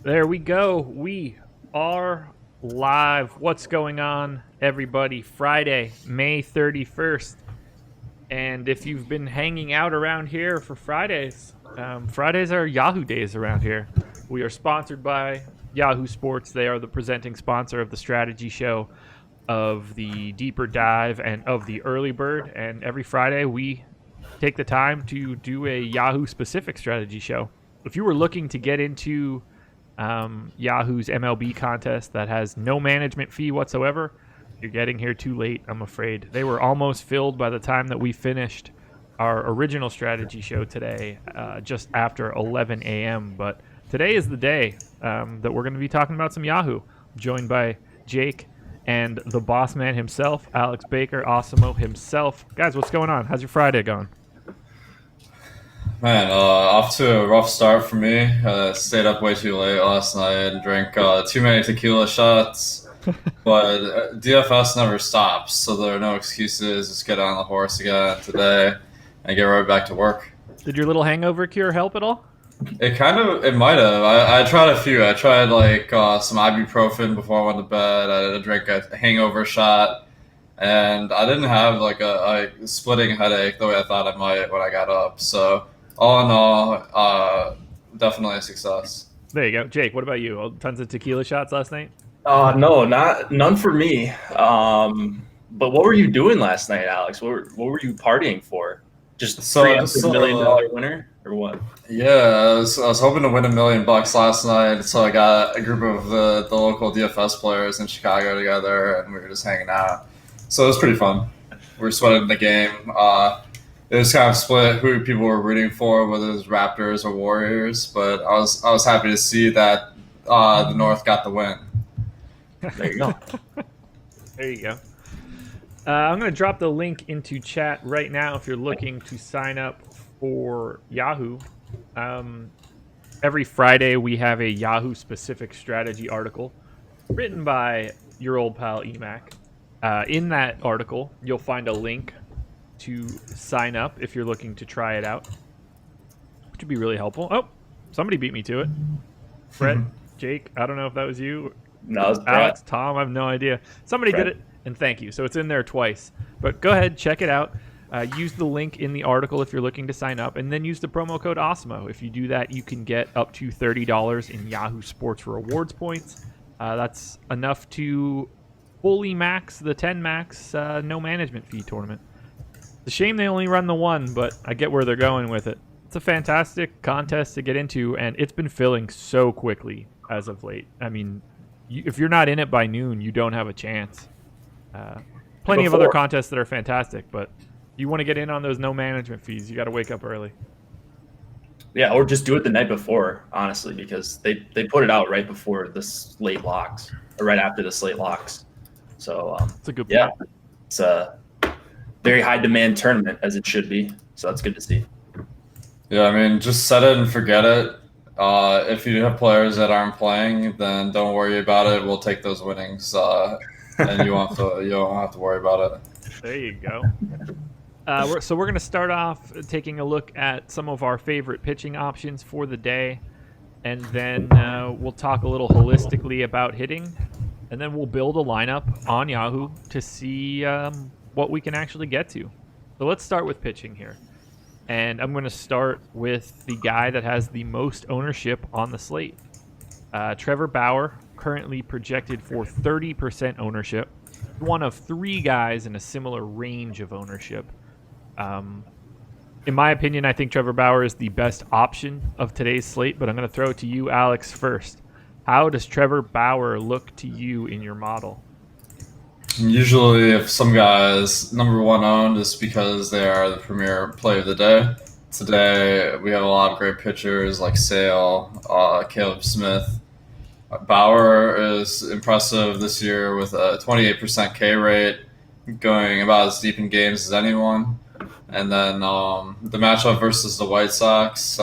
There we go. We are live. What's going on, everybody? Friday, May 31st. And if you've been hanging out around here for Fridays, Fridays are Yahoo days around here. We are sponsored by Yahoo Sports. They are the presenting sponsor of the strategy show, of the deeper dive, and of the early bird. And every Friday, we take the time to do a Yahoo specific strategy show. If you were looking to get into Yahoo's MLB contest that has no management fee whatsoever, you're getting here too late, I'm afraid. They were almost filled by the time that we finished our original strategy show today, just after 11 a.m. But today is the day that we're going to be talking about some Yahoo. I'm joined by Jake and the boss man himself, Alex Baker, Osimo himself. Guys, what's going on? How's your Friday going? Man, off to a rough start for me. Stayed up way too late last night and drank too many tequila shots. But DFS never stops, so there are no excuses. Just get on the horse again today and get right back to work. Did your little hangover cure help at all? It might have. I tried a few. I tried some ibuprofen before I went to bed. I drank a hangover shot, and I didn't have like a splitting headache the way I thought I might when I got up. So all in all, definitely a success. There you go. Jake, what about you? Tons of tequila shots last night? No, none for me. But what were you doing last night, Alex? What were you partying for? Just So I preemptive just $1 million winner or what? Yeah, I was hoping to win $1 million last night, so I got a group of the local DFS players in Chicago together, and we were just hanging out. So it was pretty fun. We were sweating the game. It was kind of split who people were rooting for, whether it was Raptors or Warriors, but I was happy to see that the North got the win. There you go. There you go. I'm going to drop the link into chat right now if you're looking to sign up for Yahoo. Every Friday, we have a Yahoo specific strategy article written by your old pal Emac. In that article, you'll find a link to sign up if you're looking to try it out, which would be really helpful. Oh, somebody beat me to it. Brett, Jake, I don't know if that was you. No, it's Alex, Tom, I have no idea. Somebody Brett. did it, and thank you. So it's in there twice. But go ahead, check it out. Use the link in the article if you're looking to sign up, and then use the promo code OSMO. If you do that, you can get up to $30 in Yahoo Sports rewards points. That's enough to fully max the 10 max no management fee tournament. It's a shame they only run the one, but I get where they're going with it. It's a fantastic contest to get into, and it's been filling so quickly as of late. I mean, if you're not in it by noon, you don't have a chance. Plenty of other contests that are fantastic, but you want to get in on those no management fees, you got to wake up early. Yeah, or just do it the night before, honestly, because they put it out right before the slate locks, or right after the slate locks. So It's a good point. yeah, it's a very high demand tournament as it should be. So that's good to see. Yeah, I mean, just set it and forget it. If you have players that aren't playing, then don't worry about it. We'll take those winnings, and you don't have to worry about it. There you go. So we're going to start off taking a look at some of our favorite pitching options for the day, and then we'll talk a little holistically about hitting, and then we'll build a lineup on Yahoo to see what we can actually get to. So let's start with pitching here. And I'm going to start with the guy that has the most ownership on the slate. Trevor Bauer, currently projected for 30% ownership. One of three guys in a similar range of ownership. In my opinion, I think Trevor Bauer is the best option of today's slate, but I'm going to throw it to you, Alex, first. How does Trevor Bauer look to you in your model? Usually, if some guy is number one owned, it's because they are the premier play of the day. Today, we have a lot of great pitchers like Sale, Caleb Smith. Bauer is impressive this year with a 28% K rate, going about as deep in games as anyone. And then the matchup versus the White Sox,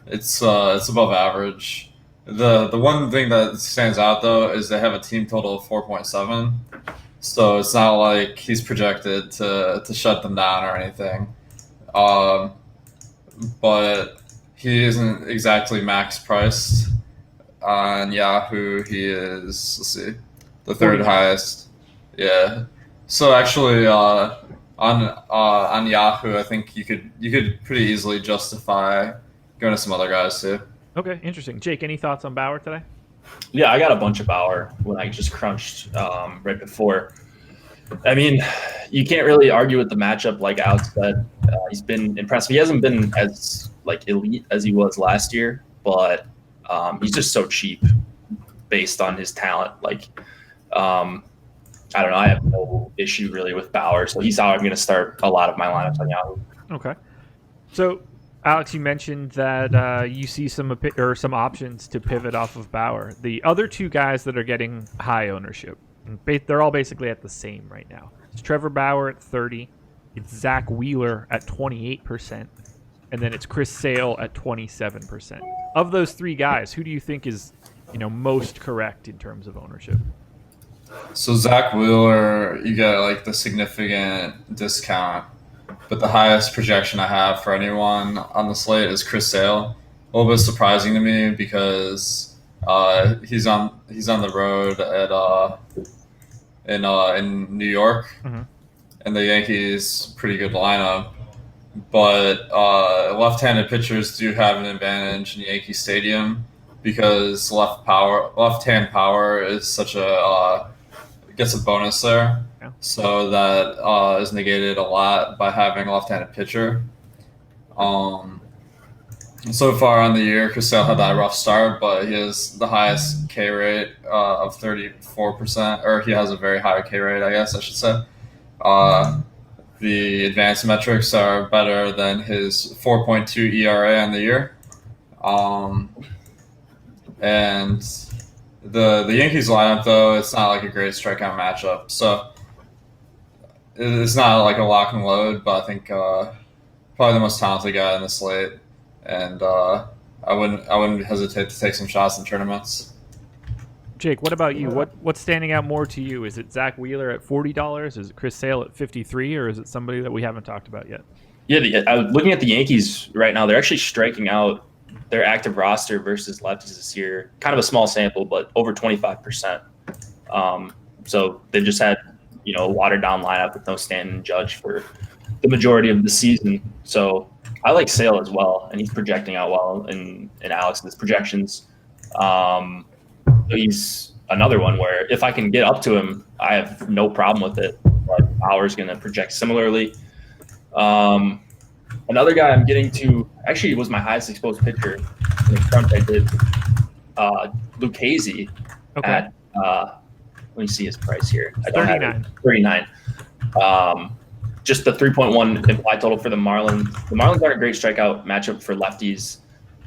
it's above average. The one thing that stands out though is they have a team total of 4.7, so it's not like he's projected to shut them down or anything. But he isn't exactly max priced. on Yahoo, he is, let's see, the third 49. highest. Yeah. So actually, on Yahoo, I think you could pretty easily justify going to some other guys too. Okay, interesting. Jake, any thoughts on Bauer today? Yeah, I got a bunch of Bauer when I just crunched right before. I mean, you can't really argue with the matchup, like Alex said. He's been impressive. He hasn't been as like elite as he was last year, but he's just so cheap based on his talent. Like, I don't know. I have no issue really with Bauer, so he's how I'm going to start a lot of my lineups on Yahoo. Okay. So, Alex, you mentioned that you see some options to pivot off of Bauer. The other two guys that are getting high ownership, they're all basically at the same right now. It's Trevor Bauer at 30, it's Zach Wheeler at 28%, and then it's Chris Sale at 27%. Of those three guys, who do you think is, most correct in terms of ownership? So Zach Wheeler, you get like the significant discount, but the highest projection I have for anyone on the slate is Chris Sale. A little bit surprising to me because he's on the road in New York, and the Yankees pretty good lineup, but left-handed pitchers do have an advantage in Yankee Stadium because left-hand power is such a gets a bonus there. Yeah. So that is negated a lot by having a left-handed pitcher. So far on the year, Chris Sale had that rough start, but he has the highest K rate of 34%, or he has a very high K rate, I guess I should say. The advanced metrics are better than his 4.2 ERA on the year. And the Yankees lineup, though, it's not like a great strikeout matchup. So it's not like a lock and load, but I think probably the most talented guy in the slate. And I wouldn't hesitate to take some shots in tournaments. Jake, what about you? What's standing out more to you? Is it Zach Wheeler at $40? Is it Chris Sale at $53? Or is it somebody that we haven't talked about yet? Yeah, I was looking at the Yankees right now. They're actually striking out their active roster versus lefties this year. Kind of a small sample, but over 25%. So they've just had, a watered down lineup with no Stanton and Judge for the majority of the season. So I like Sale as well, and he's projecting out well in Alex's projections. He's another one where if I can get up to him, I have no problem with it. But Bauer's going to project similarly. Another guy I'm getting to actually was my highest exposed pitcher in the front. I did Lucchesi at let me see his price here. I don't 39. have it. 39. Just the 3.1 implied total for the Marlins. The Marlins aren't a great strikeout matchup for lefties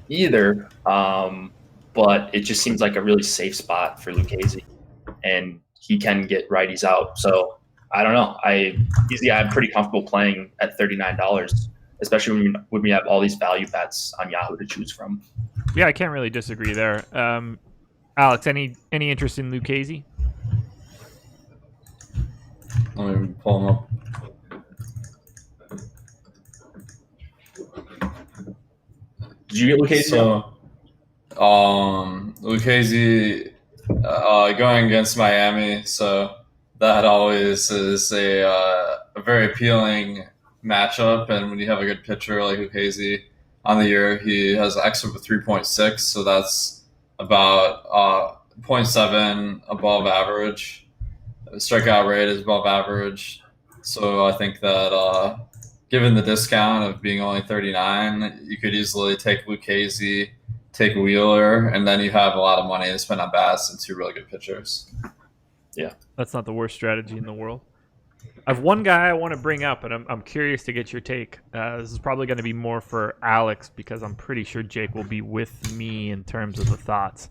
either, but it just seems like a really safe spot for Lucchesi, and he can get righties out. So I don't know. I'm pretty comfortable playing at $39, especially when we have all these value bets on Yahoo to choose from. Yeah, I can't really disagree there. Alex, any interest in Lucchesi? Let me pull him up. Did you get Lucchesi? So, Lucchesi going against Miami, so that always is a very appealing matchup. And when you have a good pitcher like Lucchesi on the year, he has an xFIP of 3.6, so that's about 0.7 above average. The strikeout rate is above average, so I think that given the discount of being only 39, you could easily take Lucchesi, take Wheeler, and then you have a lot of money to spend on bats and two really good pitchers. Yeah, that's not the worst strategy in the world. I have one guy I want to bring up, and I'm curious to get your take. This is probably going to be more for Alex because I'm pretty sure Jake will be with me in terms of the thoughts.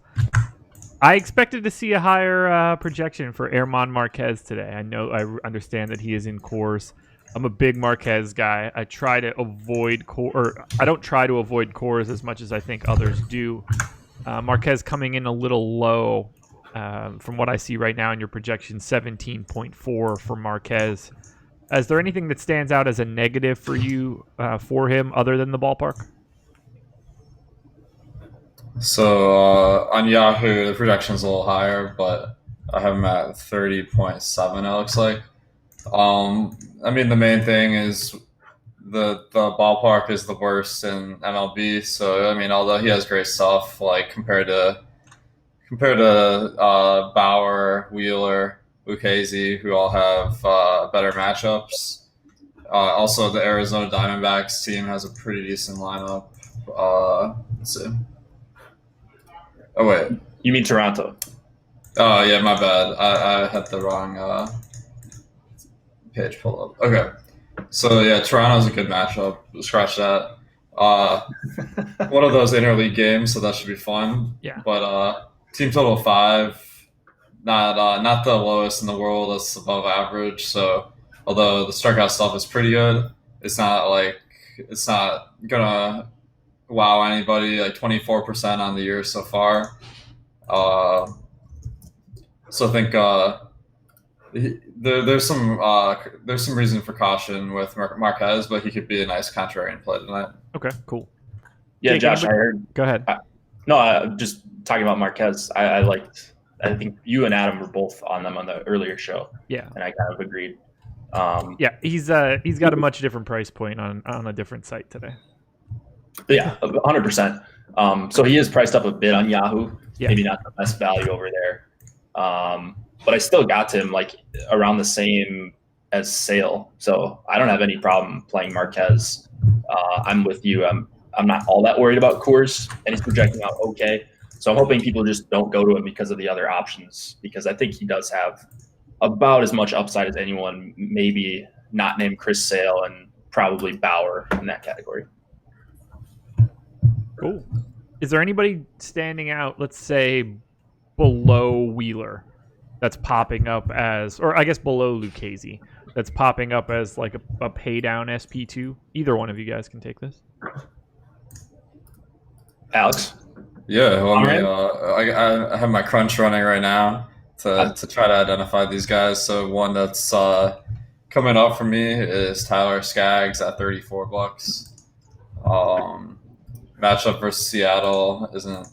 I expected to see a higher projection for Herman Marquez today. I understand that he is in Coors. I'm a big Marquez guy. I try to avoid I don't try to avoid Coors as much as I think others do. Marquez coming in a little low from what I see right now in your projection, 17.4 for Marquez. Is there anything that stands out as a negative for you for him other than the ballpark? So on Yahoo, the projection's a little higher, but I have him at 30.7. It looks like. I mean, the main thing is the ballpark is the worst in MLB. So I mean, although he has great stuff, like compared to Bauer, Wheeler, Lucchese, who all have better matchups. Also, the Arizona Diamondbacks team has a pretty decent lineup. Let's see. Oh wait. You mean Toronto? Oh yeah, my bad. I had the wrong page pulled up. Okay. So yeah, Toronto's a good matchup. Scratch that. One of those interleague games, so that should be fun. Yeah. But team total 5, not the lowest in the world. That's above average. So although the strikeout stuff is pretty good, it's not gonna wow anybody. Like 24% on the year so far. So I think there's some reason for caution with Marquez, but he could be a nice contrarian play tonight. Okay, cool. Yeah, Jake, Josh, I heard. Go ahead. Just talking about Marquez. I think you and Adam were both on them on the earlier show. Yeah, and I kind of agreed. Yeah, he's got a much different price point on a different site today. Yeah, 100%. So he is priced up a bit on Yahoo. Yeah. Maybe not the best value over there. But I still got to him like around the same as Sale. So I don't have any problem playing Marquez. I'm with you. I'm not all that worried about Coors, and he's projecting out okay. So I'm hoping people just don't go to him because of the other options, because I think he does have about as much upside as anyone, maybe not named Chris Sale and probably Bauer in that category. Cool. Is there anybody standing out, let's say, below Wheeler that's popping up as, or I guess below Lucchese, that's popping up as like a pay down SP2? Either one of you guys can take this. Alex? Yeah, well, I have my crunch running right now to try to identify these guys. So one that's coming up for me is Tyler Skaggs at $34. Matchup versus Seattle isn't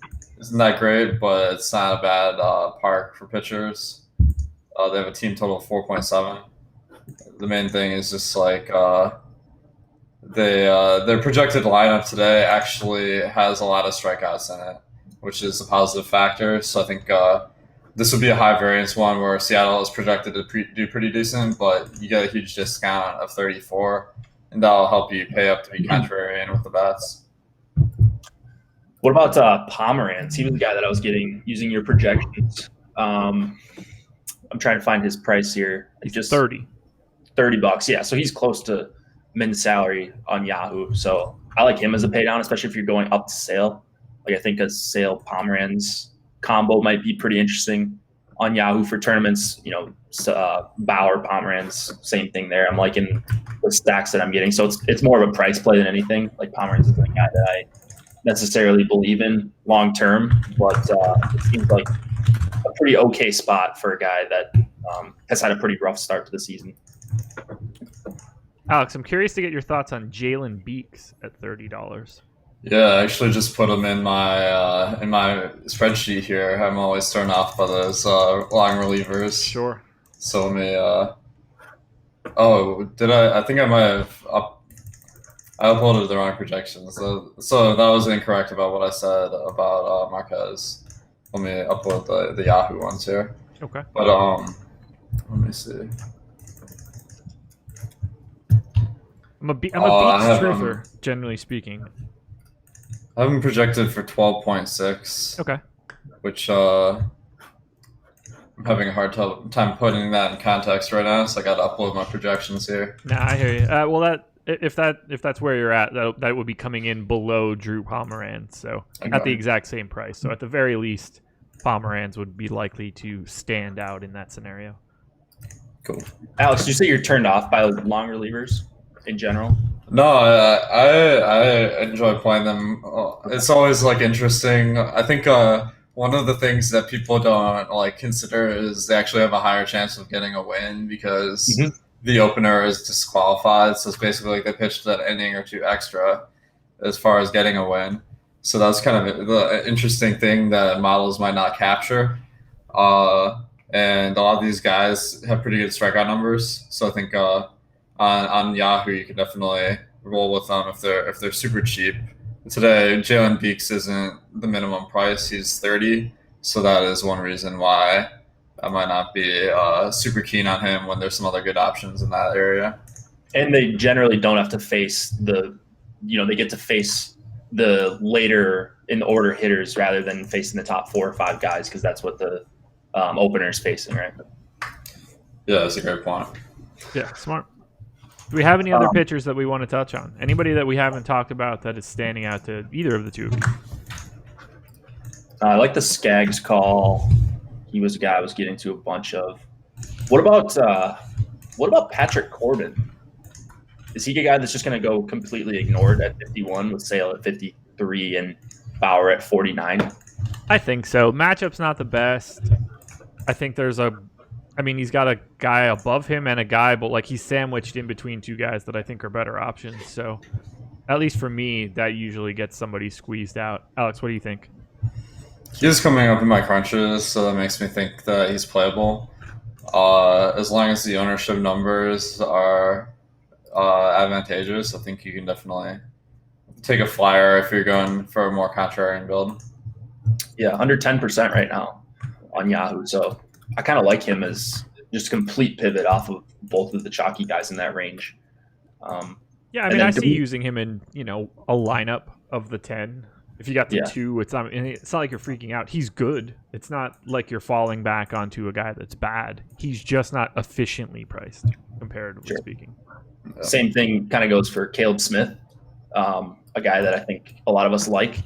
that great, but it's not a bad park for pitchers. They have a team total of 4.7. The main thing is just like their projected lineup today actually has a lot of strikeouts in it, which is a positive factor. So I think this would be a high variance one where Seattle is projected to do pretty decent, but you get a huge discount of 34, and that'll help you pay up to be contrarian with the bats. What about Pomeranz? He was the guy that I was getting using your projections. I'm trying to find his price here. Like just $30. Yeah, so he's close to min salary on Yahoo. So I like him as a pay down, especially if you're going up to Sale. Like I think a Sale Pomeranz combo might be pretty interesting on Yahoo for tournaments. Bauer Pomeranz, same thing there. I'm liking the stacks that I'm getting. So it's more of a price play than anything. Like Pomeranz is the guy that I necessarily believe in long term, but it seems like a pretty okay spot for a guy that has had a pretty rough start to the season. Alex, I'm curious to get your thoughts on Jalen Beeks at $30. Yeah, I actually just put him in my spreadsheet here. I'm always thrown off by those long relievers. Sure. So let me. Did I? I think I might have I uploaded the wrong projections. So that was incorrect about what I said about Marquez. Let me upload the Yahoo ones here. Okay. But let me see. I'm a Beeks truther, generally speaking. I have him projected for 12.6. Okay. Which I'm having a hard time putting that in context right now, so I got to upload my projections here. Nah, I hear you. Well, if that's where you're at, that would be coming in below Drew Pomeranz, so okay. At the exact same price. So at the very least, Pomeranz would be likely to stand out in that scenario. Cool. Alex, did you say you're turned off by long relievers in general? No, I enjoy playing them. It's always like interesting. I think one of the things that people don't like consider is they actually have a higher chance of getting a win because the opener is disqualified. So it's basically like they pitched that inning or two extra as far as getting a win. So that's kind of the interesting thing that models might not capture. And a lot of these guys have pretty good strikeout numbers. So I think on Yahoo you can definitely roll with them if they're super cheap. Today, Jalen Beeks isn't the minimum price; he's 30. So that is one reason why I might not be super keen on him when there's some other good options in that area. And they generally don't have to face they get to face the later in the order hitters rather than facing the top 4 or 5 guys, because that's what the opener is facing, right? Yeah, that's a great point. Yeah, smart. Do we have any other pitchers that we want to touch on? Anybody that we haven't talked about that is standing out to either of the two of you? I like the Skaggs call. He was a guy I was getting to a bunch of. What about Patrick Corbin? Is he a guy that's just going to go completely ignored at 51 with Sale at 53 and Bauer at 49? I think so. Matchup's not the best. I think he's got a guy above him and a guy, but like he's sandwiched in between two guys that I think are better options. So at least for me, that usually gets somebody squeezed out. Alex, what do you think? He's coming up in my crunches, so that makes me think that he's playable. As long as the ownership numbers are advantageous, I think you can definitely take a flyer if you're going for a more contrarian build. Yeah, under 10% right now on Yahoo. So I kind of like him as just a complete pivot off of both of the chalky guys in that range. Yeah, I mean, I see using him in a lineup of the 10. If you got to 2, it's not like you're freaking out. He's good. It's not like you're falling back onto a guy that's bad. He's just not efficiently priced, comparatively speaking. Same thing kind of goes for Caleb Smith, a guy that I think a lot of us like,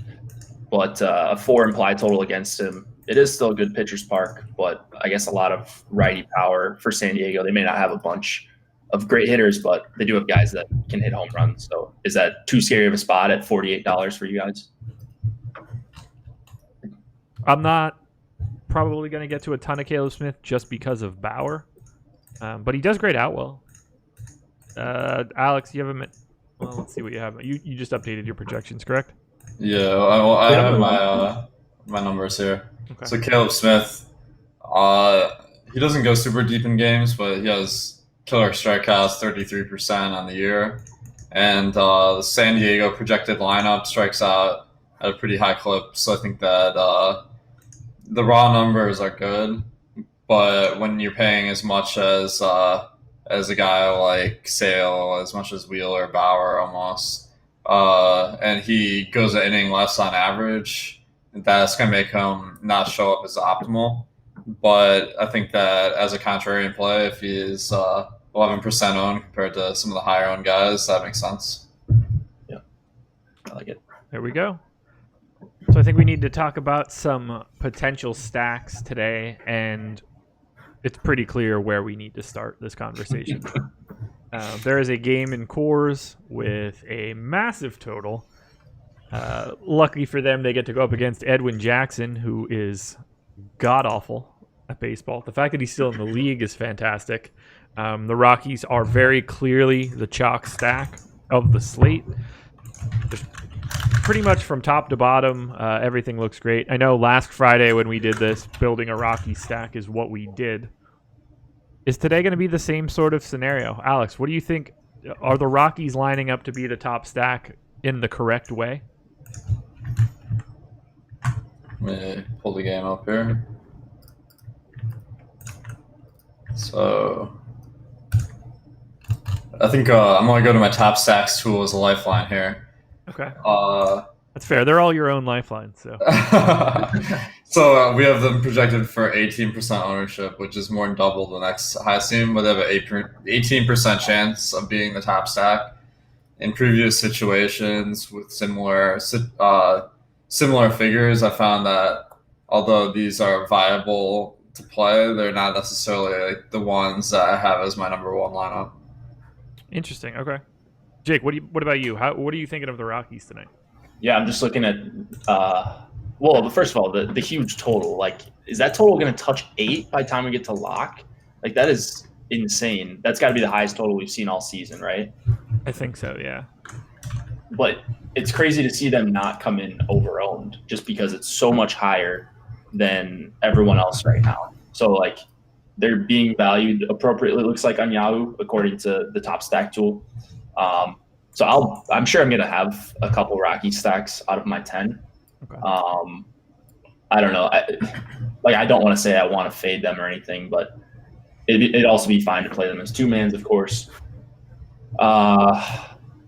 but a 4 implied total against him. It is still a good pitcher's park, but I guess a lot of righty power for San Diego. They may not have a bunch of great hitters, but they do have guys that can hit home runs. So is that too scary of a spot at $48 for you guys? I'm not probably going to get to a ton of Caleb Smith just because of Bauer, but he does grade out well. Alex, you have let's see what you have. You just updated your projections, correct? Yeah, I have my numbers here. Okay. So Caleb Smith, he doesn't go super deep in games, but he has killer strikeouts, 33% on the year. And the San Diego projected lineup strikes out at a pretty high clip. So I think that the raw numbers are good, but when you're paying as much as a guy like Sale, as much as Wheeler, Bauer almost, and he goes an inning less on average, that's going to make him not show up as optimal. But I think that as a contrarian play, if he is 11% owned compared to some of the higher owned guys, that makes sense. Yeah, I like it. There we go. So I think we need to talk about some potential stacks today, and it's pretty clear where we need to start this conversation. There is a game in Coors with a massive total. Luckily for them, they get to go up against Edwin Jackson, who is god-awful at baseball. The fact that he's still in the league is fantastic. The Rockies are very clearly the chalk stack of the slate. There's pretty much from top to bottom, everything looks great. I know last Friday when we did this, building a Rocky stack is what we did. Is today going to be the same sort of scenario? Alex, what do you think? Are the Rockies lining up to be the top stack in the correct way? Let me pull the game up here. So I think I'm going to go to my top stacks tool as a lifeline here. Okay. That's fair. They're all your own lifelines. So so we have them projected for 18% ownership, which is more than double the next highest team, but they have an 18% chance of being the top stack. In previous situations with similar figures, I found that although these are viable to play, they're not necessarily like the ones that I have as my number one lineup. Interesting. Okay. Jake, what about you? What are you thinking of the Rockies tonight? Yeah, I'm just looking at well, first of all, the huge total. Like, is that total going to touch 8 by the time we get to lock? Like, that is insane. That's got to be the highest total we've seen all season, right? I think so, yeah. But it's crazy to see them not come in over-owned just because it's so much higher than everyone else right now. So like they're being valued appropriately, it looks like, on Yahoo according to the top stack tool. So I'm sure I'm gonna have a couple Rocky stacks out of my 10. Okay. I don't know. I don't want to say I want to fade them or anything, but it'd also be fine to play them as two mans, of course.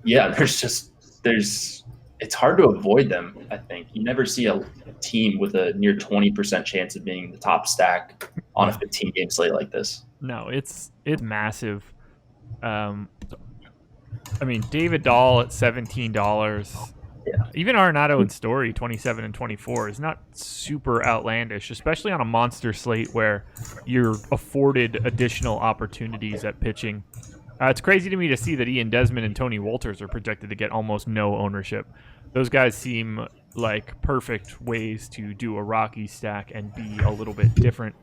Yeah, it's hard to avoid them. I think you never see a team with a near 20% chance of being the top stack on a 15-game slate like this. No, it's massive. I mean, David Dahl at $17. Yeah. Even Arenado and Story, 27 and 24, is not super outlandish, especially on a monster slate where you're afforded additional opportunities at pitching. It's crazy to me to see that Ian Desmond and Tony Wolters are projected to get almost no ownership. Those guys seem like perfect ways to do a Rockies stack and be a little bit different.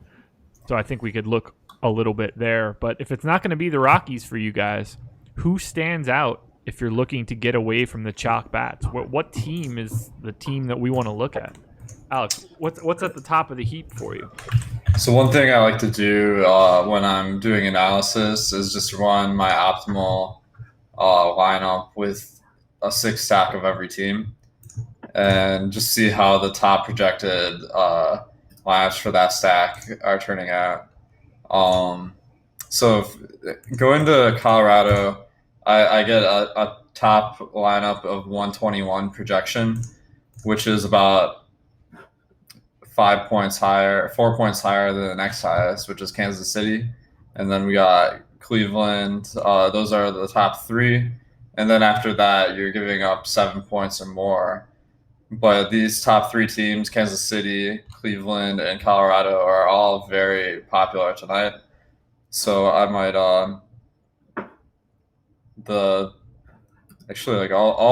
So I think we could look a little bit there. But if it's not going to be the Rockies for you guys, who stands out if you're looking to get away from the chalk bats? What team is the team that we want to look at? Alex, what's at the top of the heap for you? So one thing I like to do when I'm doing analysis is just run my optimal lineup with a 6 stack of every team and just see how the top projected lineups for that stack are turning out. So going to Colorado, I get a top lineup of 121 projection, which is about 4 points higher than the next highest, which is Kansas City. And then we got Cleveland. Those are the top 3. And then after that, you're giving up 7 points or more. But these top 3 teams, Kansas City, Cleveland, and Colorado, are all very popular tonight. So I might all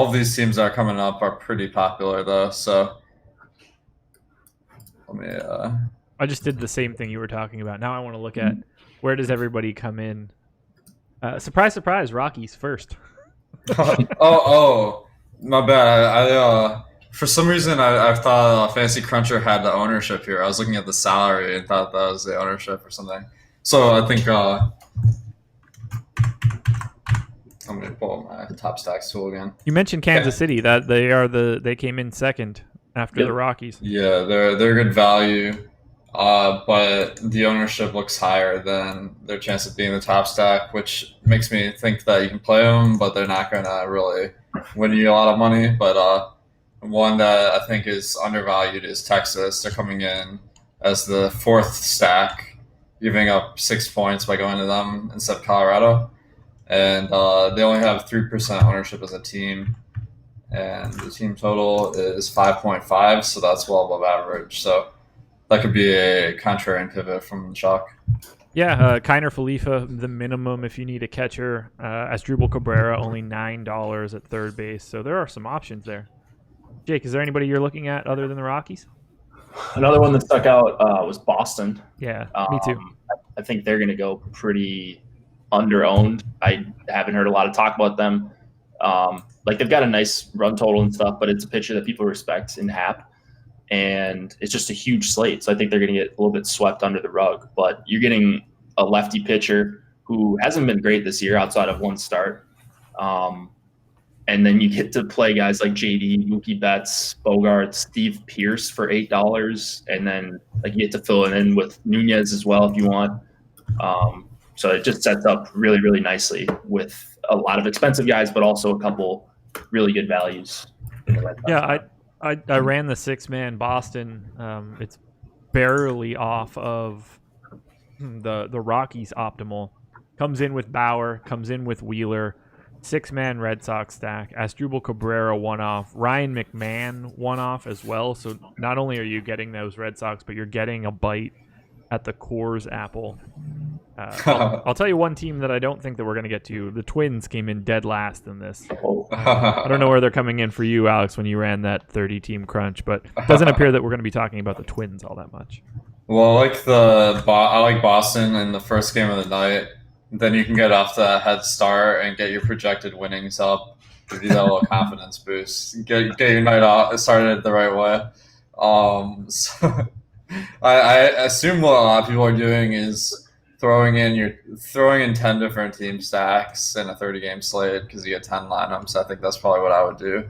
of these teams that are coming up are pretty popular though. So let me I just did the same thing you were talking about. Now I want to look at where does everybody come in. Surprise, surprise, Rockies first. oh, my bad. I for some reason I thought Fantasy Cruncher had the ownership here. I was looking at the salary and thought that was the ownership or something. So I think I'm gonna pull up my top stacks tool again. You mentioned Kansas City, that they came in second after the Rockies. Yeah, they're good value, but the ownership looks higher than their chance of being the top stack, which makes me think that you can play them, but they're not gonna really win you a lot of money. But one that I think is undervalued is Texas. They're coming in as the 4th stack, giving up 6 points by going to them instead of Colorado. And they only have 3% ownership as a team. And the team total is 5.5, so that's well above average. So that could be a contrarian pivot from chalk. Yeah, Kiner Falefa, the minimum if you need a catcher. Asdrubal Cabrera, only $9 at third base. So there are some options there. Jake, is there anybody you're looking at other than the Rockies? Another one that stuck out was Boston. Yeah, me too. I think they're going to go pretty under-owned. I haven't heard a lot of talk about them. They've got a nice run total and stuff, but it's a pitcher that people respect in Hap, and it's just a huge slate. So I think they're going to get a little bit swept under the rug. But you're getting a lefty pitcher who hasn't been great this year outside of one start. And then you get to play guys like JD, Mookie Betts, Bogarts, Steve Pearce for $8, and then you get to fill it in with Nunez as well if you want. So it just sets up really, really nicely with a lot of expensive guys, but also a couple really good values. Yeah, I ran the 6-man Boston. It's barely off of the Rockies optimal. Comes in with Bauer, comes in with Wheeler. 6-man Red Sox stack. Asdrubal Cabrera one-off. Ryan McMahon one-off as well. So not only are you getting those Red Sox, but you're getting a bite at the Coors apple. I'll tell you one team that I don't think that we're going to get to. The Twins came in dead last in this. I don't know where they're coming in for you, Alex, when you ran that 30-team crunch, but it doesn't appear that we're going to be talking about the Twins all that much. Well, I like Boston in the first game of the night. Then you can get off the head start and get your projected winnings up. give you that little confidence boost. Get your night off started the right way. So I assume what a lot of people are doing is throwing in 10 different team stacks in a 30-game slate because you get 10 lineups. I think that's probably what I would do.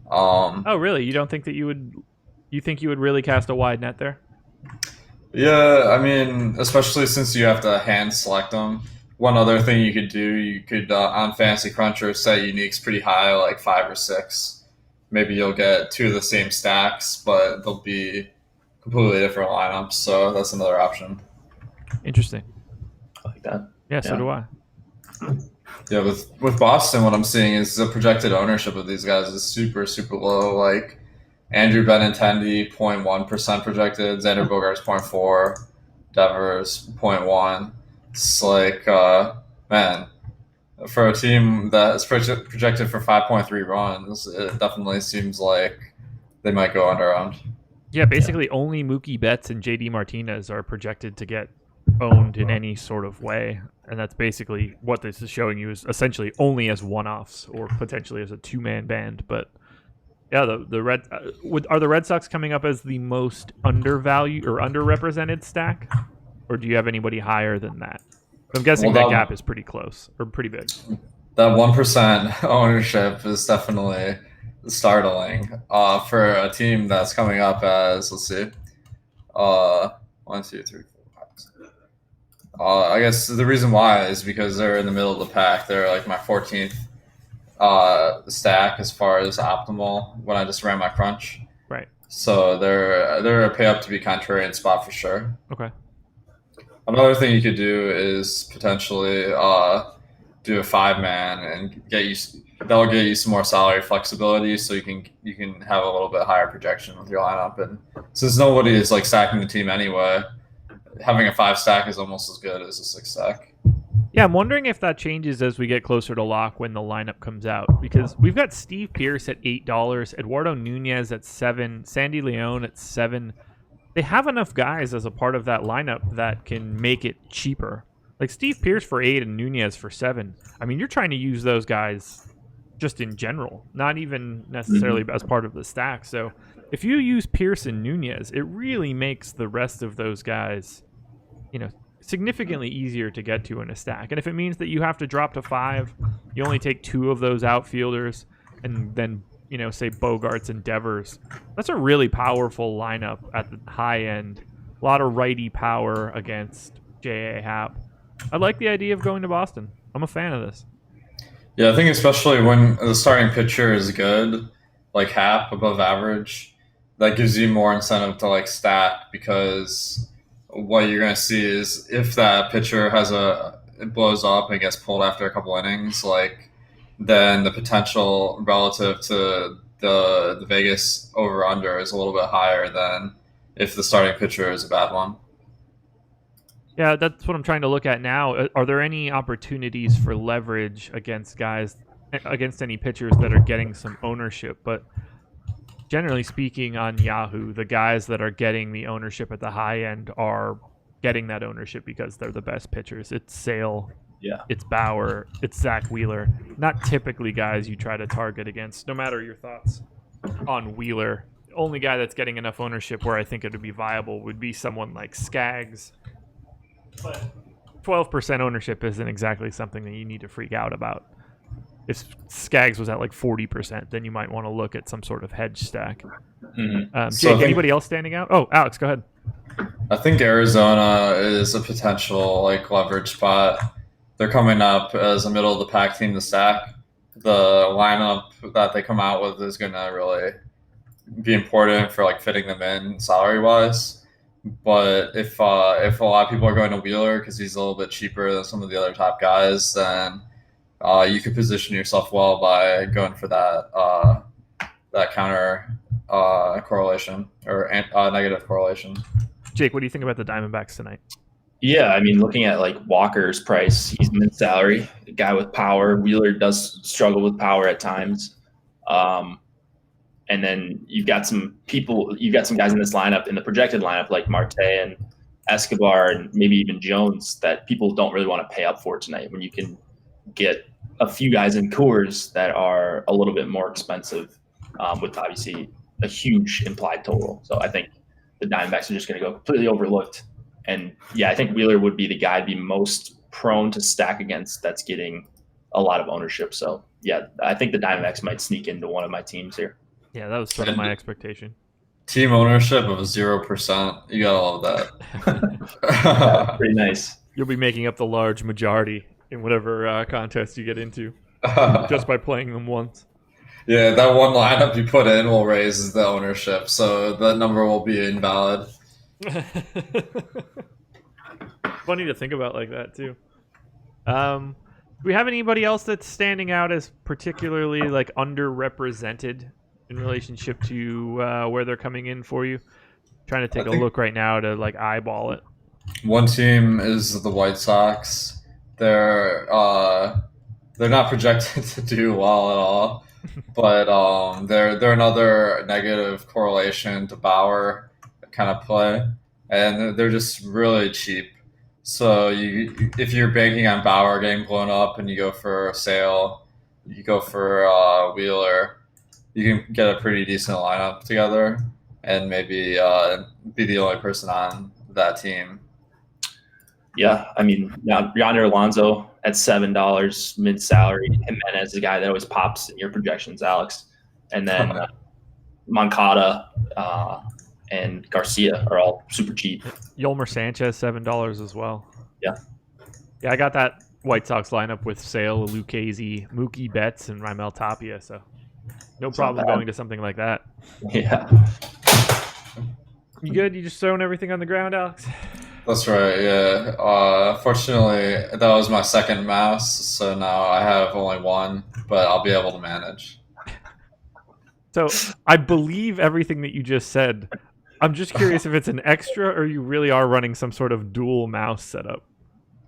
Oh, really? You don't think that you think you would really cast a wide net there? Yeah, I mean, especially since you have to hand select them. One other thing you could do, you could on Fantasy Cruncher set uniques pretty high, like 5 or 6. Maybe you'll get 2 of the same stacks, but they'll be completely different lineups. So that's another option. Interesting. I like that. Yeah, so do I. Yeah, with Boston, what I'm seeing is the projected ownership of these guys is super, super low. Like Andrew Benintendi, 0.1% projected, Xander Bogaerts, 0.4%, Devers, 0.1%. It's like, man, for a team that is projected for 5.3 runs, it definitely seems like they might go underowned. Yeah, basically only Mookie Betts and JD Martinez are projected to get owned in any sort of way. And that's basically what this is showing you, is essentially only as one-offs or potentially as a two-man band. But yeah, are the Red Sox coming up as the most undervalued or underrepresented stack? Or do you have anybody higher than that? I'm guessing that gap is pretty close or pretty big. That 1% ownership is definitely startling for a team that's coming up as, let's see, 1, 2, 3, 4, 5. I guess the reason why is because they're in the middle of the pack. They're like my 14th stack as far as optimal when I just ran my crunch. Right. So they're a pay up to be contrarian spot for sure. Okay. Another thing you could do is potentially do a 5-man and that'll get you some more salary flexibility, so you can have a little bit higher projection with your lineup. And since nobody is like stacking the team anyway, having a 5 stack is almost as good as a 6 stack. Yeah, I'm wondering if that changes as we get closer to lock when the lineup comes out, because we've got Steve Pearce at $8, Eduardo Nunez at $7, Sandy Leon at $7. They have enough guys as a part of that lineup that can make it cheaper. Like Steve Pearce for 8 and Nunez for 7. I mean, you're trying to use those guys just in general, not even necessarily as part of the stack. So if you use Pearce and Nunez, it really makes the rest of those guys, significantly easier to get to in a stack. And if it means that you have to drop to 5, you only take 2 of those outfielders, and then say Bogarts and Devers. That's a really powerful lineup at the high end. A lot of righty power against J.A. Happ. I like the idea of going to Boston. I'm a fan of this. Yeah, I think especially when the starting pitcher is good, like Happ, above average, that gives you more incentive to like stack, because what you're going to see is if that pitcher it blows up and gets pulled after a couple innings, then the potential relative to the Vegas over-under is a little bit higher than if the starting pitcher is a bad one. Yeah, that's what I'm trying to look at now. Are there any opportunities for leverage against any pitchers that are getting some ownership? But generally speaking, on Yahoo, the guys that are getting the ownership at the high end are getting that ownership because they're the best pitchers. It's Sale. Yeah. It's Bauer, it's Zach Wheeler. Not typically guys you try to target against, no matter your thoughts on Wheeler. The only guy that's getting enough ownership where I think it would be viable would be someone like Skaggs. But 12% ownership isn't exactly something that you need to freak out about. If Skaggs was at like 40%, then you might want to look at some sort of hedge stack. Jake, anybody else standing out? Oh, Alex, go ahead. I think Arizona is a potential leverage spot. They're coming up as a middle of the pack team to stack. The lineup that they come out with is going to really be important for fitting them in salary wise. But if a lot of people are going to Wheeler because he's a little bit cheaper than some of the other top guys, then you could position yourself well by going for that counter correlation or negative correlation. Jake, what do you think about the Diamondbacks tonight? Yeah, I mean, looking at Walker's price, he's mid-salary, a guy with power. Wheeler does struggle with power at times. And then you've got some guys in this lineup, in the projected lineup, like Marte and Escobar and maybe even Jones, that people don't really want to pay up for tonight when you can get a few guys in Coors that are a little bit more expensive, with obviously a huge implied total. So I think the Diamondbacks are just going to go completely overlooked. And yeah, I think Wheeler would be the guy to be most prone to stack against that's getting a lot of ownership. So yeah, I think the Diamondbacks might sneak into one of my teams here. Yeah, that was sort of my expectation. Team ownership of 0%. You gotta love that. Yeah, pretty nice. You'll be making up the large majority in whatever contest you get into just by playing them once. Yeah, that one lineup you put in will raise the ownership, so that number will be invalid. Funny to think about like that too. Do we have anybody else that's standing out as particularly like underrepresented in relationship to where they're coming in for you? Trying to take a look right now to like eyeball it. One team is the White Sox. They're not projected to do well at all, but they're another negative correlation to Bauer kind of play, and they're just really cheap. So if you're banking on Bauer getting blown up and you go for Sale, you go for Wheeler, you can get a pretty decent lineup together and maybe be the only person on that team. Yeah, I mean, Yonder Alonso at $7 mid salary, Jimenez, the guy that always pops in your projections, Alex, and then Moncada and Garcia are all super cheap. Yolmer Sanchez $7 as well. Yeah, I got that White Sox lineup with Sale, Lucchesi, Mookie Betts, and Raimel Tapia, so no problem going to something like that. Yeah. You good? You just throwing everything on the ground, Alex? That's right, yeah. Fortunately, that was my second mouse, so now I have only one, but I'll be able to manage. So I believe everything that you just said. I'm just curious if it's an extra or you really are running some sort of dual mouse setup.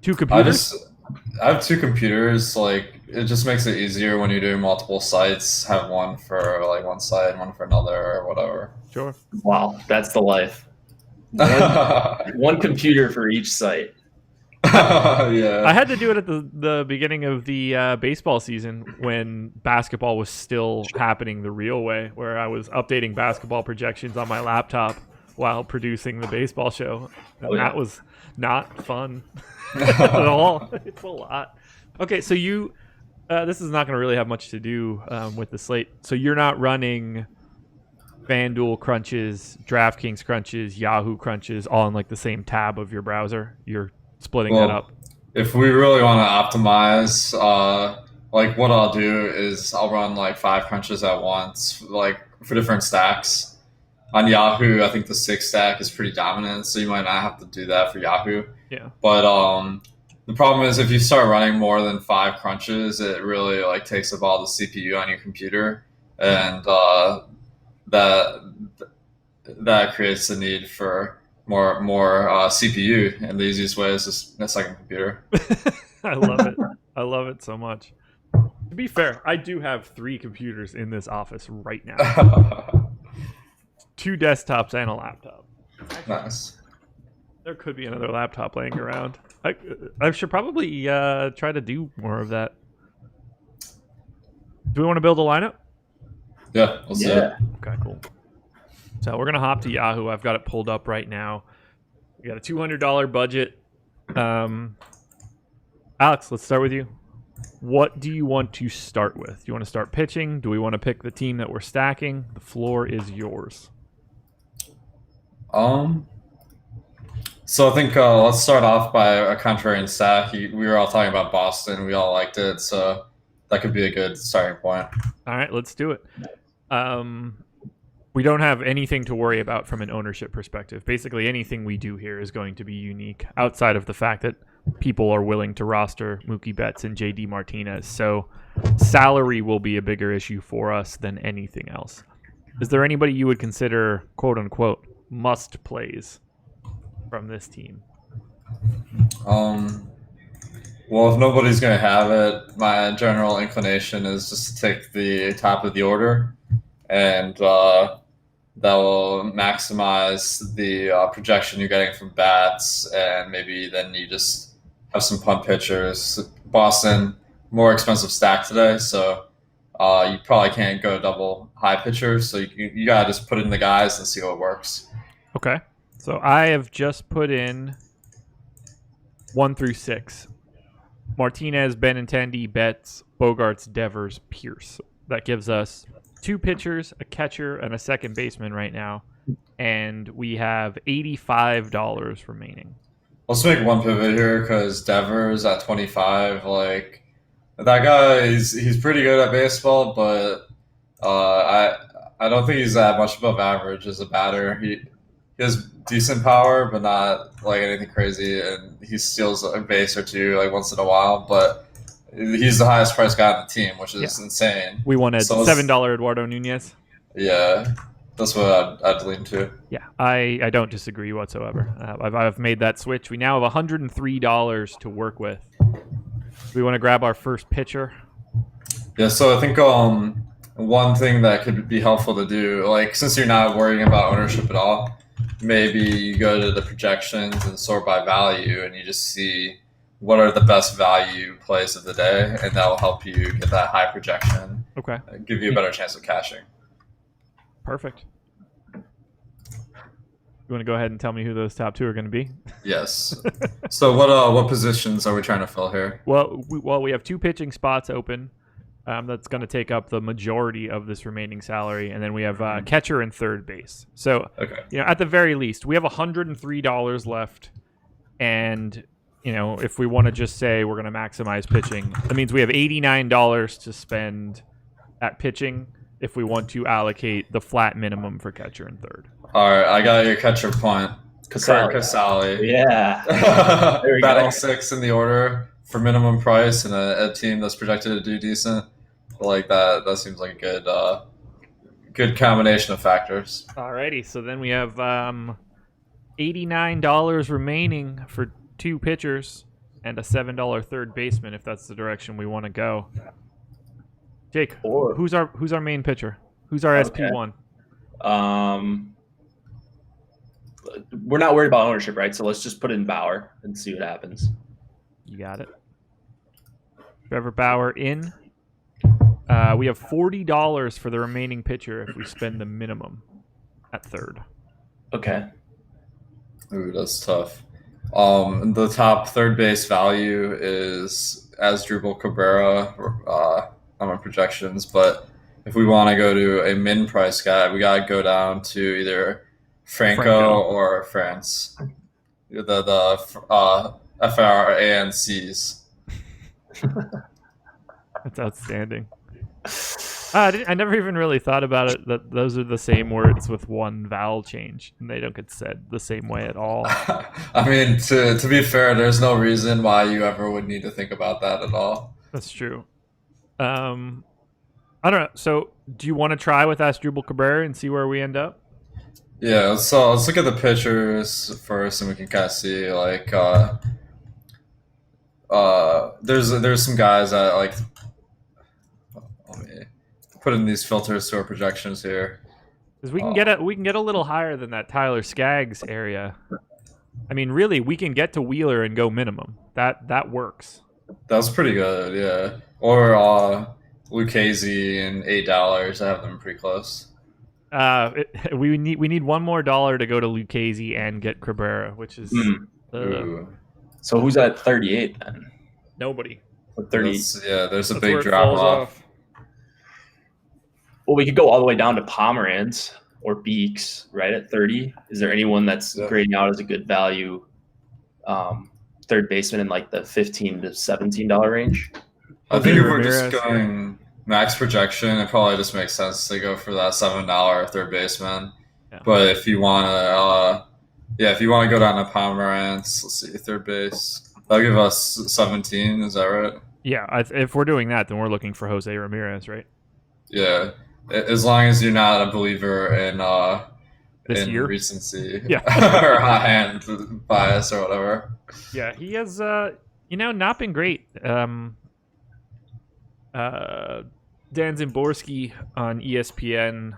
2 computers? I have 2 computers. Like, it just makes it easier when you're doing multiple sites. Have one for like one site, one for another, or whatever. Sure. Wow, that's the life. One computer for each site. Yeah. I had to do it at the beginning of the baseball season when basketball was still happening the real way, where I was updating basketball projections on my laptop while producing the baseball show. And that was not fun at all. It's a lot. Okay, so you this is not going to really have much to do with the slate. So you're not running FanDuel crunches, DraftKings crunches, Yahoo crunches all in like the same tab of your browser. You're splitting that up. If we really want to optimize, like what I'll do is I'll run like 5 crunches at once, like for different stacks. On Yahoo, I think the 6 stack is pretty dominant, so you might not have to do that for Yahoo. Yeah. But the problem is if you start running more than 5 crunches, it really like takes up all the CPU on your computer, and that creates the need for more CPU, and the easiest way is just a second computer. I love it. I love it so much. To be fair, I do have 3 computers in this office right now. 2 desktops and a laptop. Nice. There could be another laptop laying around. I should probably try to do more of that. Do we want to build a lineup? Yeah, let's do it. Okay, cool. So we're going to hop to Yahoo. I've got it pulled up right now. We got a $200 budget. Alex, let's start with you. What do you want to start with? Do you want to start pitching? Do we want to pick the team that we're stacking? The floor is yours. So I think let's start off by a contrarian stack. We were all talking about Boston. We all liked it, so that could be a good starting point. All right, let's do it. We don't have anything to worry about from an ownership perspective. Basically, anything we do here is going to be unique outside of the fact that people are willing to roster Mookie Betts and JD Martinez. So salary will be a bigger issue for us than anything else. Is there anybody you would consider, quote unquote, must plays from this team? Well, if nobody's going to have it, my general inclination is just to take the top of the order, and that will maximize the projection you're getting from bats, and maybe then you just have some punt pitchers. Boston, more expensive stack today, so you probably can't go double high pitcher. So you gotta just put in the guys and see what works. Okay. So I have just put in 1 through 6. Martinez, Benintendi, Betts, Bogarts, Devers, Pierce. That gives us 2 pitchers, a catcher, and a second baseman right now. And we have $85 remaining. Let's make one pivot here because Devers at 25, like that guy, he's pretty good at baseball, but I don't think he's that much above average as a batter. He has decent power, but not like anything crazy, and he steals a base or two like once in a while. But he's the highest priced guy on the team, which is insane. We wanted $7 Eduardo Nunez. Yeah, that's what I'd lean to. Yeah, I don't disagree whatsoever. I've made that switch. We now have $103 to work with. We want to grab our first pitcher. Yeah, so I think one thing that could be helpful to do, like since you're not worrying about ownership at all, maybe you go to the projections and sort by value, and you just see what are the best value plays of the day, and that will help you get that high projection. Okay. Give you a better chance of cashing. Perfect. You want to go ahead and tell me who those top 2 are going to be? Yes. So what positions are we trying to fill here? Well, we have 2 pitching spots open. That's going to take up the majority of this remaining salary, and then we have catcher and third base. So, at the very least, we have $103 left, and if we want to just say we're going to maximize pitching, that means we have $89 to spend at pitching if we want to allocate the flat minimum for catcher and third. All right, I got your catcher point. Casale. Yeah. Batting 6 in the order for minimum price and a team that's projected to do decent. Like that seems like a good combination of factors. Alrighty, so then we have $89 remaining for 2 pitchers and a $7 third baseman if that's the direction we want to go. Jake, who's our main pitcher? Who's our SP1? We're not worried about ownership, right? So let's just put in Bauer and see what happens. You got it. Trevor Bauer in. We have $40 for the remaining pitcher if we spend the minimum at third. Okay. Ooh, that's tough. The top third base value is Asdrubal Cabrera on my projections, but if we want to go to a min price guy, we gotta go down to either Franco or France. The FRANCs. That's outstanding. I never even really thought about it that those are the same words with one vowel change, and they don't get said the same way at all. I mean, to be fair, there's no reason why you ever would need to think about that at all. That's true. I don't know. So, do you want to try with Asdrubal Cabrera and see where we end up? Yeah, so let's look at the pitchers first, and we can kind of see there's some guys that like. Let me put in these filters to our projections here. Because we can get a little higher than that Tyler Skaggs area. I mean, really, we can get to Wheeler and go minimum. That works. That's pretty good, yeah. Or Lucchese and $8. I have them pretty close. We need one more dollar to go to Lucchese and get Cabrera, which is so who's at 38 then? Nobody. 30. There's a big drop off. Well, we could go all the way down to Pomeranz or Beeks, right at 30. Is there anyone that's grading out as a good value third baseman in like the $15 to $17 range? I think if we're just going max projection, it probably just makes sense to go for that $7 third baseman. Yeah. But if you want to, go down to Pomeranz, let's see, third base, that'll give us 17. Is that right? Yeah, if we're doing that, then we're looking for Jose Ramirez, right? Yeah, as long as you're not a believer in this year recency, or hot hand bias or whatever. Yeah, he has not been great. Dan Zimborski on ESPN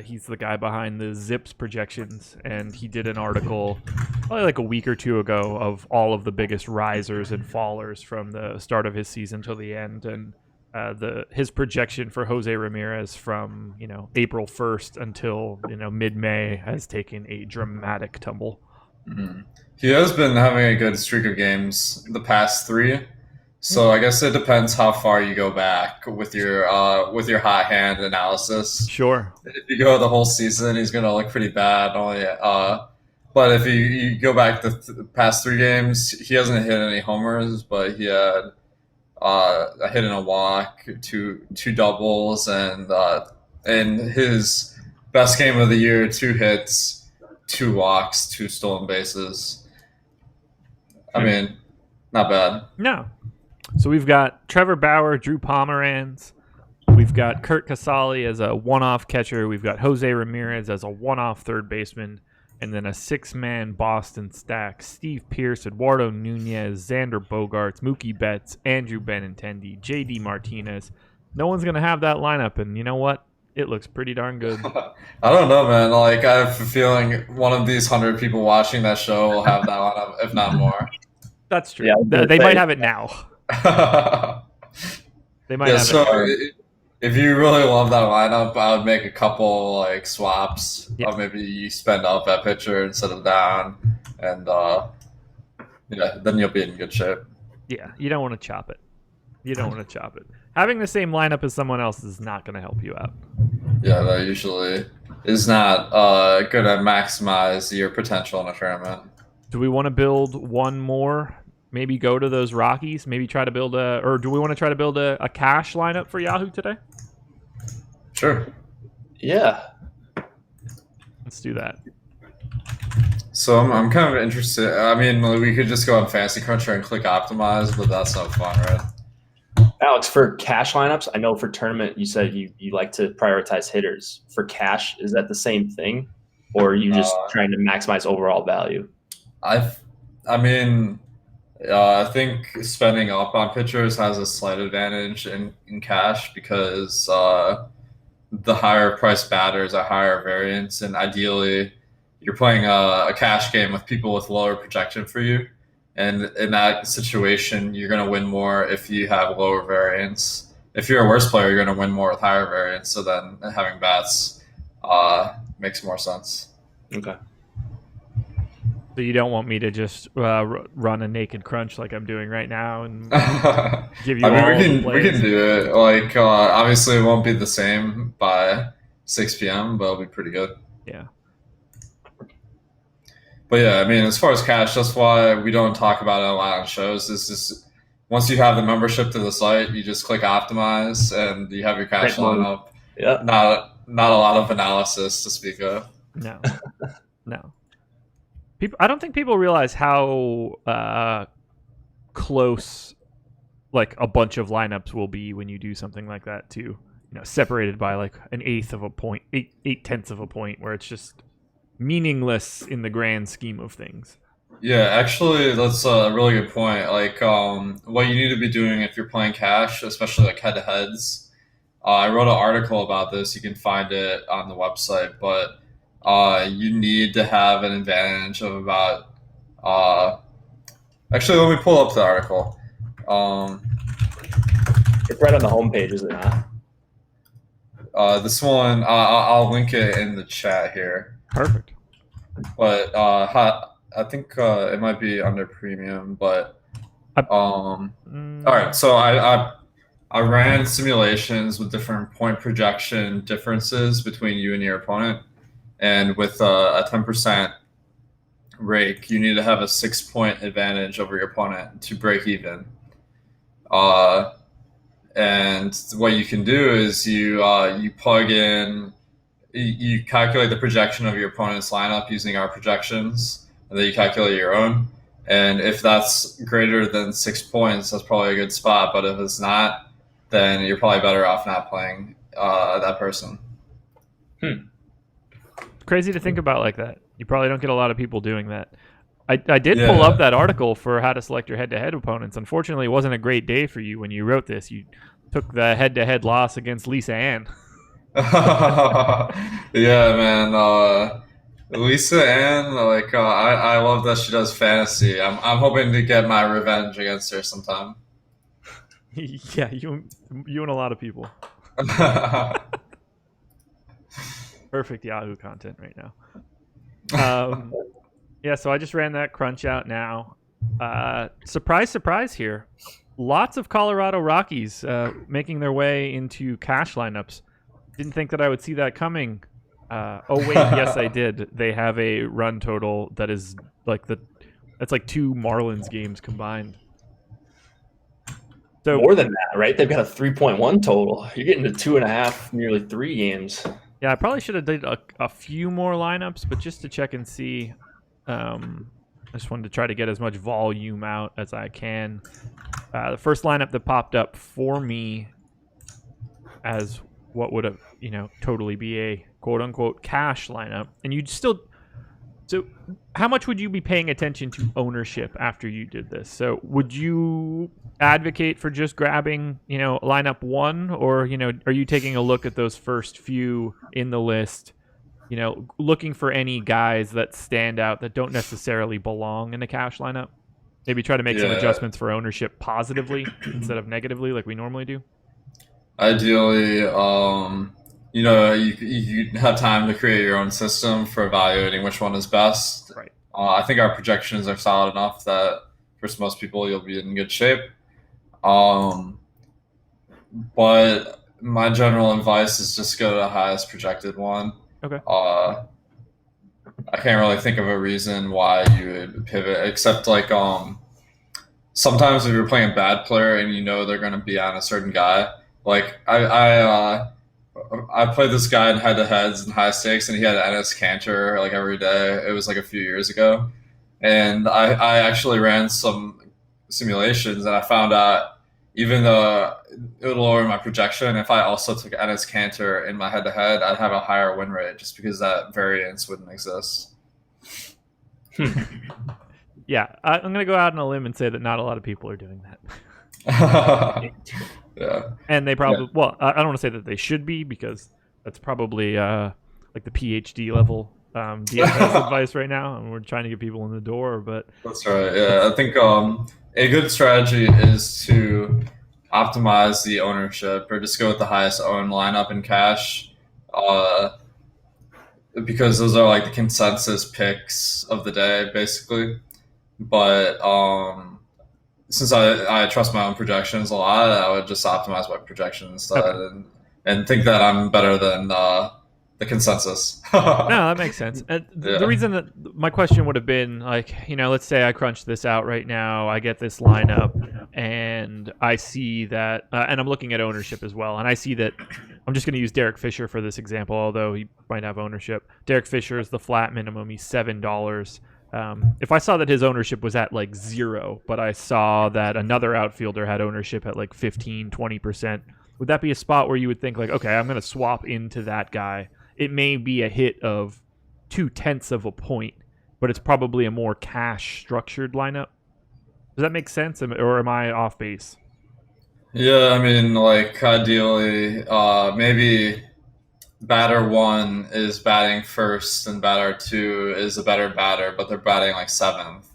He's the guy behind the Zips projections, and he did an article probably like a week or two ago of all of the biggest risers and fallers from the start of his season till the end, and his projection for Jose Ramirez from April 1st until mid-May has taken a dramatic tumble. Mm-hmm. He has been having a good streak of games the past 3. So I guess it depends how far you go back with your hot hand analysis. Sure. If you go the whole season, he's gonna look pretty bad. But if you go back the past 3 games, he hasn't hit any homers, but he had a hit and a walk, two doubles, and in his best game of the year, 2 hits, 2 walks, 2 stolen bases. I mean, not bad. No. So we've got Trevor Bauer, Drew Pomeranz. We've got Kurt Casale as a one-off catcher. We've got Jose Ramirez as a one-off third baseman. And then a 6-man Boston stack. Steve Pearce, Eduardo Nunez, Xander Bogaerts, Mookie Betts, Andrew Benintendi, J.D. Martinez. No one's going to have that lineup, and you know what? It looks pretty darn good. I don't know, man. Like, I have a feeling one of these 100 people watching that show will have that lineup, if not more. That's true. Yeah, they might have it now. They might have it. If you really love that lineup, I would make a couple swaps. Yeah. Maybe you spend up that pitcher instead of down, and then you'll be in good shape. Yeah, you don't want to chop it. Having the same lineup as someone else is not going to help you out. Yeah, that usually is not going to maximize your potential in a tournament. Do we want to build one more? Maybe go to those Rockies. Maybe try to build or do we want to try to build a cash lineup for Yahoo today? Sure. Yeah. Let's do that. So I'm kind of interested. I mean, we could just go on Fantasy Cruncher and click optimize, but that's no fun, right? Alex, for cash lineups, I know for tournament you said you like to prioritize hitters. For cash, is that the same thing, or are you just trying to maximize overall value? I think spending up on pitchers has a slight advantage in cash because the higher priced batters are higher variance, and ideally you're playing a cash game with people with lower projection for you. And in that situation, you're going to win more if you have lower variance. If you're a worse player, you're going to win more with higher variance. So then having bats makes more sense. Okay. So you don't want me to just run a naked crunch like I'm doing right now and give you we can do it. Like obviously it won't be the same by 6 p.m., but it'll be pretty good. Yeah. But yeah, I mean, as far as cash, that's why we don't talk about it a lot on shows. This is once you have the membership to the site, you just click optimize and you have your cash lineup. Yeah. Not a lot of analysis to speak of. No. I don't think people realize how close like a bunch of lineups will be when you do something like that too. Separated by like an eighth of a point, 8/10 of a point, where it's just meaningless in the grand scheme of things. Yeah, actually, that's a really good point. Like, what you need to be doing if you're playing cash, especially like head-to-heads. I wrote an article about this. You can find it on the website, but you need to have an advantage of about. Actually, let me pull up the article. It's right on the homepage, is it not? This one, I'll link it in the chat here. Perfect. But I think it might be under premium. But all right. So I ran simulations with different point projection differences between you and your opponent, and with a 10% rake, you need to have a 6-point advantage over your opponent to break even. And what you can do is you plug in. You calculate the projection of your opponent's lineup using our projections, and then you calculate your own. And if that's greater than 6 points, that's probably a good spot. But if it's not, then you're probably better off not playing that person. Crazy to think about like that. You probably don't get a lot of people doing that. I did pull up that article for how to select your head-to-head opponents. Unfortunately, it wasn't a great day for you when you wrote this. You took the head-to-head loss against Lisa Ann. Yeah, man. Lisa Ann, like I love that she does fantasy. I'm hoping to get my revenge against her sometime. Yeah, you and a lot of people. Perfect Yahoo content right now. Yeah, so I just ran that crunch out now. Surprise, surprise here. Lots of Colorado Rockies making their way into cash lineups. Didn't think that I would see that coming. Oh wait, yes I did. They have a run total that is like that's like 2 Marlins games combined. So More than that, right? They've got a 3.1 total. You're getting to 2.5, nearly 3 games. yeah, I probably should have did a few more lineups, but just to check and see. I just wanted to try to get as much volume out as I can. The first lineup that popped up for me as what would have, totally be a quote unquote cash lineup. And you'd still. So, how much would you be paying attention to ownership after you did this? So, would you advocate for just grabbing, lineup 1, or, are you taking a look at those first few in the list, looking for any guys that stand out that don't necessarily belong in a cash lineup? Maybe try to make some adjustments for ownership positively instead of negatively like we normally do? Ideally, you have time to create your own system for evaluating which one is best. Right. I think our projections are solid enough that for most people you'll be in good shape. But my general advice is just go to the highest projected one. Okay. I can't really think of a reason why you would pivot, except like sometimes if you're playing a bad player and they're going to be on a certain guy. Like I played this guy in head-to-heads and high stakes, and he had NS Cantor like every day. It was like a few years ago, and I actually ran some simulations, and I found out even though it would lower my projection, if I also took NS Cantor in my head-to-head, I'd have a higher win rate just because that variance wouldn't exist. Yeah, I'm going to go out on a limb and say that not a lot of people are doing that. Yeah. And they probably, well, I don't want to say that they should be, because that's probably like the PhD level DFS advice right now, and we're trying to get people in the door. But that's right. Yeah, I think a good strategy is to optimize the ownership, or just go with the highest owned lineup in cash, because those are like the consensus picks of the day, basically. But since I trust my own projections a lot, I would just optimize my projections instead, and think that I'm better than the consensus. No, that makes sense. The reason that my question would have been like, let's say I crunch this out right now, I get this lineup, and I see that, and I'm looking at ownership as well, and I see that I'm just going to use Derek Fisher for this example, although he might have ownership. Derek Fisher is the flat minimum. He's $7. If I saw that his ownership was at like 0, but I saw that another outfielder had ownership at like 15, 20%, would that be a spot where you would think like, okay, I'm going to swap into that guy? It may be a hit of 0.2 of a point, but it's probably a more cash structured lineup. Does that make sense, or am I off base? Yeah, I mean, like ideally, maybe batter 1 is batting first and batter 2 is a better batter, but they're batting like 7th.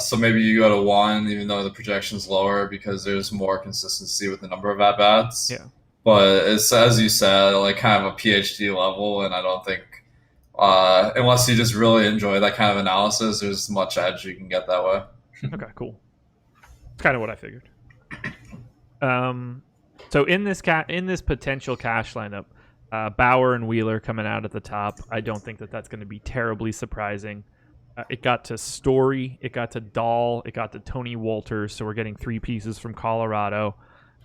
So maybe you go to 1 even though the projection's lower, because there's more consistency with the number of at bats. Yeah. But it's, as you said, like kind of a PhD level, and I don't think unless you just really enjoy that kind of analysis, there's much edge you can get that way. Okay, cool. It's kind of what I figured. So in this potential cash lineup, Bauer and Wheeler coming out at the top. I don't think that that's going to be terribly surprising. It got to Story, it got to Dahl, it got to Tony Walters, so we're getting 3 pieces from Colorado,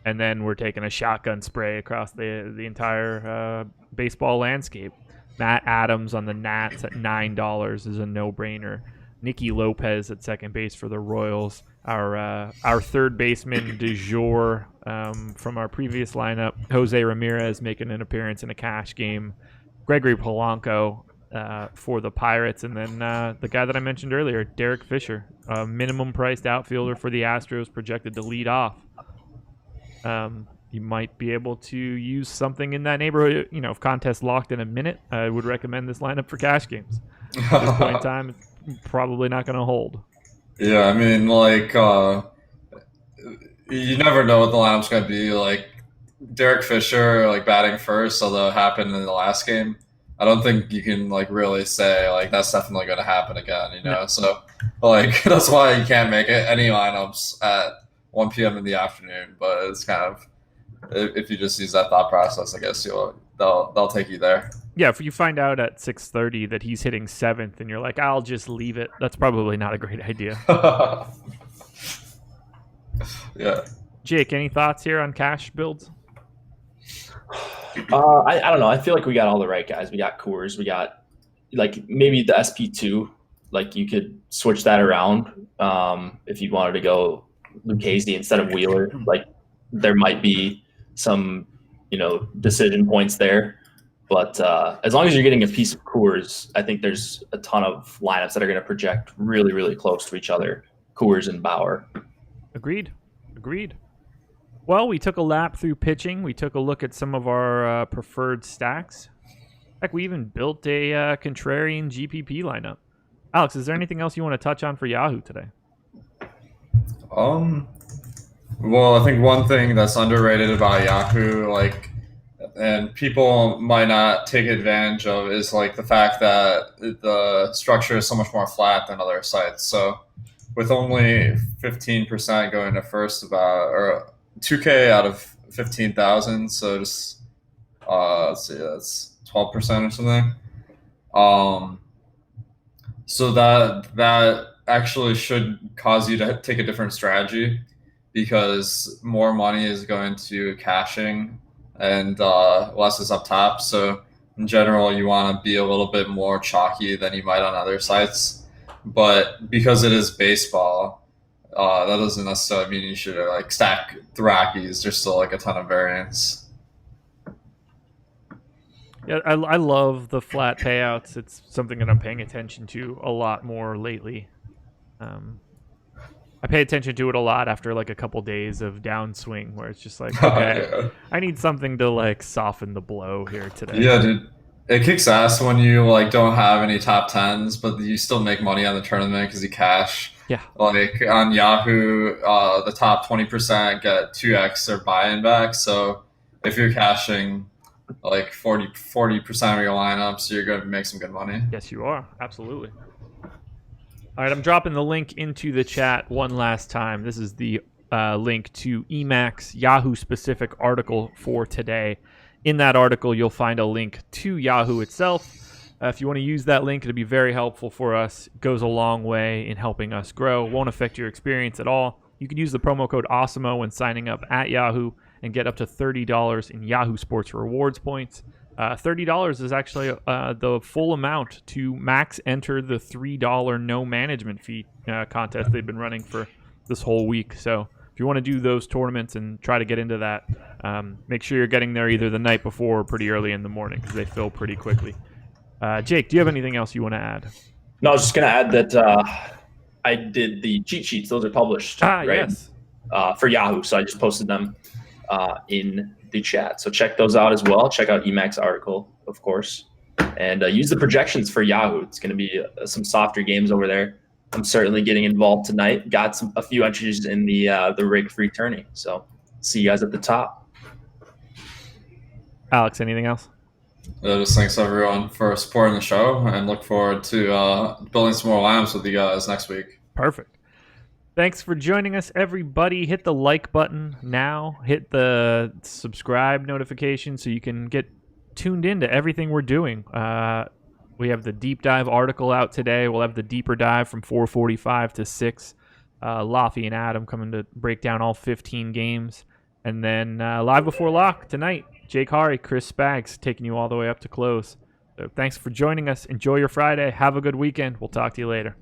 and then we're taking a shotgun spray across the entire baseball landscape. Matt Adams on the Nats at $9 is a no-brainer. Nicky Lopez at second base for the Royals. Our third baseman du jour from our previous lineup, Jose Ramirez, making an appearance in a cash game. Gregory Polanco for the Pirates, and then the guy that I mentioned earlier, Derek Fisher, minimum priced outfielder for the Astros, projected to lead off. you might be able to use something in that neighborhood. You know, if contest locked in a minute, I would recommend this lineup for cash games. At this point in time, it's probably not going to hold. Yeah, I mean, like, you never know what the lineup's going to be. Like, Derek Fisher, like, batting first, although it happened in the last game. I don't think you can, like, really say, like, that's definitely going to happen again, you know? No. So, like, that's why you can't make it any lineups at 1 p.m. in the afternoon. But it's kind of, if you just use that thought process, I guess they'll take you there. Yeah, if you find out at 6:30 that he's hitting 7th and you're like, I'll just leave it, that's probably not a great idea. Yeah. Jake, any thoughts here on cash builds? I don't know. I feel like we got all the right guys. We got Coors. We got like maybe the SP2. Like you could switch that around if you wanted to go Lucchese instead of Wheeler. Like there might be some, decision points there. But as long as you're getting a piece of Coors, I think there's a ton of lineups that are going to project really, really close to each other. Coors and Bauer. Agreed. Well, we took a lap through pitching. We took a look at some of our preferred stacks. Heck, we even built a contrarian GPP lineup. Alex, is there anything else you want to touch on for Yahoo today? Well, I think one thing that's underrated about Yahoo, and people might not take advantage of, is like the fact that the structure is so much more flat than other sites. So with only 15% going to first, or 2K out of 15,000, so just let's see, that's 12% or something. So that actually should cause you to take a different strategy, because more money is going to caching and less is up top. So in general, you want to be a little bit more chalky than you might on other sites. But because it is baseball, that doesn't necessarily mean you should stack the Rockies. There's still a ton of variance. Yeah, I love the flat payouts. It's something that I'm paying attention to a lot more lately. I pay attention to it a lot after a couple days of downswing, where it's just like, okay, Yeah. I need something to soften the blow here today. Yeah, dude. It kicks ass when you don't have any top tens, but you still make money on the tournament because you cash. Yeah. On Yahoo, the top 20% get 2x their buy-in back. So if you're cashing 40% of your lineups, you're going to make some good money. Yes, you are. Absolutely. All right, I'm dropping the link into the chat one last time. This is the link to Emacs Yahoo-specific article for today. In that article, you'll find a link to Yahoo itself. If you want to use that link, it'll be very helpful for us. It goes a long way in helping us grow. Won't affect your experience at all. You can use the promo code AWESEMO when signing up at Yahoo and get up to $30 in Yahoo Sports rewards points. $30 is actually the full amount to max enter the $3 no management fee contest they've been running for this whole week. So if you want to do those tournaments and try to get into that, make sure you're getting there either the night before or pretty early in the morning, because they fill pretty quickly. Jake, do you have anything else you want to add? No, I was just going to add that I did the cheat sheets. Those are published, right? Yes. For Yahoo. So I just posted them in the chat. So check those out as well. Check out Emacs article, of course, and use the projections for Yahoo. It's going to be some softer games over there. I'm certainly getting involved tonight. Got a few entries in the rig free tourney. So see you guys at the top. Alex, anything else? Just thanks everyone for supporting the show, and look forward to building some more lineups with you guys next week. Perfect. Thanks for joining us, everybody. Hit the like button now. Hit the subscribe notification so you can get tuned into everything we're doing. We have the deep dive article out today. We'll have the deeper dive from 4:45 to 6. Laffy and Adam coming to break down all 15 games. And then live before lock tonight, Jake Hari, Chris Spags taking you all the way up to close. So thanks for joining us. Enjoy your Friday. Have a good weekend. We'll talk to you later.